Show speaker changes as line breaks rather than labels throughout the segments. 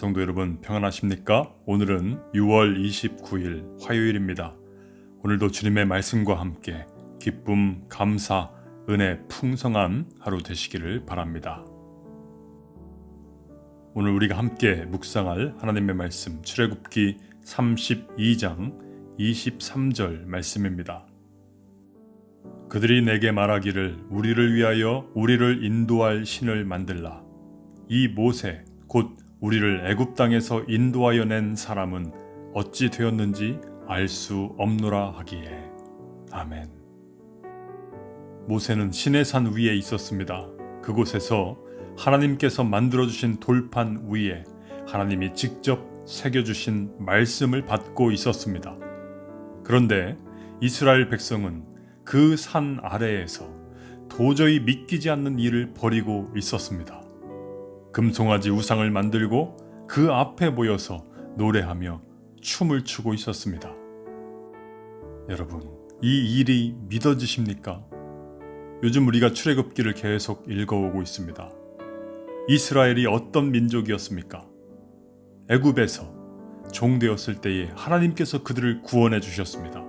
성도 여러분 평안하십니까? 오늘은 6월 29일 화요일입니다. 오늘도 주님의 말씀과 함께 기쁨, 감사, 은혜 풍성한 하루 되시기를 바랍니다. 오늘 우리가 함께 묵상할 하나님의 말씀 출애굽기 32장 23절 말씀입니다. 그들이 내게 말하기를 우리를 위하여 우리를 인도할 신을 만들라. 이 모세 곧 우리를 애굽 땅에서 인도하여 낸 사람은 어찌 되었는지 알 수 없노라 하기에. 아멘. 모세는 시내산 위에 있었습니다. 그곳에서 하나님께서 만들어주신 돌판 위에 하나님이 직접 새겨주신 말씀을 받고 있었습니다. 그런데 이스라엘 백성은 그 산 아래에서 도저히 믿기지 않는 일을 벌이고 있었습니다. 금송아지 우상을 만들고 그 앞에 모여서 노래하며 춤을 추고 있었습니다. 여러분, 이 일이 믿어지십니까? 요즘 우리가 출애굽기를 계속 읽어오고 있습니다. 이스라엘이 어떤 민족이었습니까? 애굽에서 종되었을 때에 하나님께서 그들을 구원해 주셨습니다.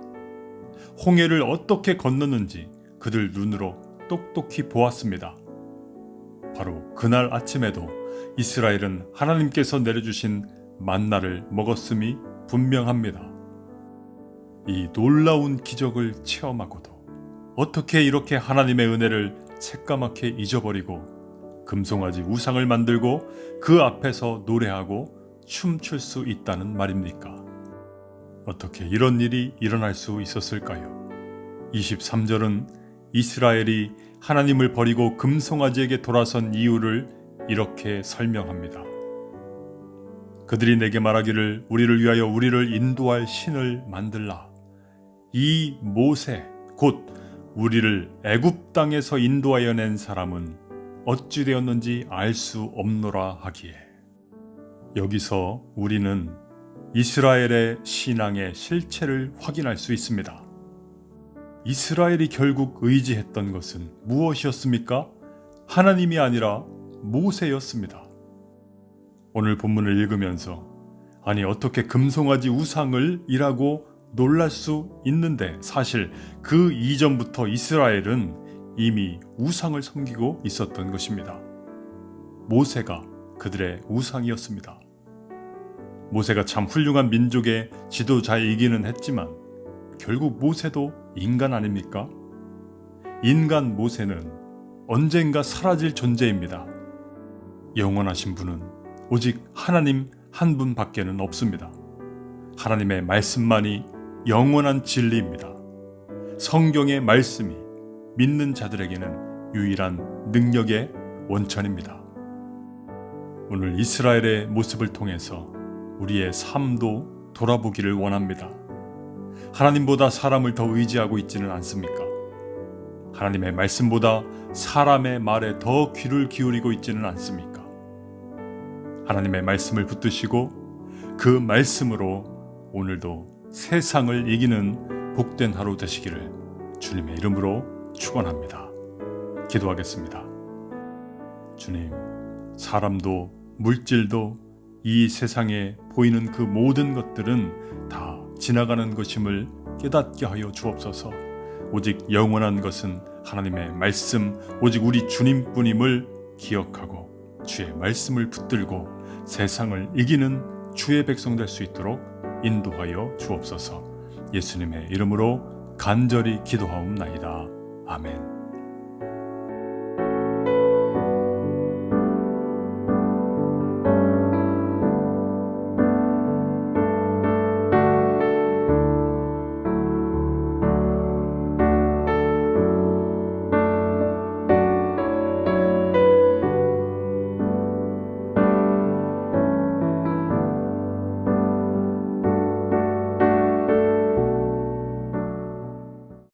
홍해를 어떻게 건넜는지 그들 눈으로 똑똑히 보았습니다. 바로 그날 아침에도 이스라엘은 하나님께서 내려주신 만나를 먹었음이 분명합니다. 이 놀라운 기적을 체험하고도 어떻게 이렇게 하나님의 은혜를 새까맣게 잊어버리고 금송아지 우상을 만들고 그 앞에서 노래하고 춤출 수 있다는 말입니까? 어떻게 이런 일이 일어날 수 있었을까요? 23절은 이스라엘이 하나님을 버리고 금송아지에게 돌아선 이유를 이렇게 설명합니다. 그들이 내게 말하기를 우리를 위하여 우리를 인도할 신을 만들라. 이 모세 곧 우리를 애굽 땅에서 인도하여 낸 사람은 어찌 되었는지 알 수 없노라 하기에. 여기서 우리는 이스라엘의 신앙의 실체를 확인할 수 있습니다. 이스라엘이 결국 의지했던 것은 무엇이었습니까? 하나님이 아니라 모세였습니다. 오늘 본문을 읽으면서 아니 어떻게 금송아지 우상을 이라고 놀랄 수 있는데 사실 그 이전부터 이스라엘은 이미 우상을 섬기고 있었던 것입니다. 모세가 그들의 우상이었습니다. 모세가 참 훌륭한 민족의 지도자이기는 했지만 결국 모세도 인간 아닙니까? 인간 모세는 언젠가 사라질 존재입니다. 영원하신 분은 오직 하나님 한 분밖에는 없습니다. 하나님의 말씀만이 영원한 진리입니다. 성경의 말씀이 믿는 자들에게는 유일한 능력의 원천입니다. 오늘 이스라엘의 모습을 통해서 우리의 삶도 돌아보기를 원합니다. 하나님보다 사람을 더 의지하고 있지는 않습니까? 하나님의 말씀보다 사람의 말에 더 귀를 기울이고 있지는 않습니까? 하나님의 말씀을 붙드시고 그 말씀으로 오늘도 세상을 이기는 복된 하루 되시기를 주님의 이름으로 축원합니다. 기도하겠습니다. 주님, 사람도 물질도 이 세상에 보이는 그 모든 것들은 다 지나가는 것임을 깨닫게 하여 주옵소서. 오직 영원한 것은 하나님의 말씀, 오직 우리 주님뿐임을 기억하고 주의 말씀을 붙들고 세상을 이기는 주의 백성 될 수 있도록 인도하여 주옵소서. 예수님의 이름으로 간절히 기도하옵나이다. 아멘.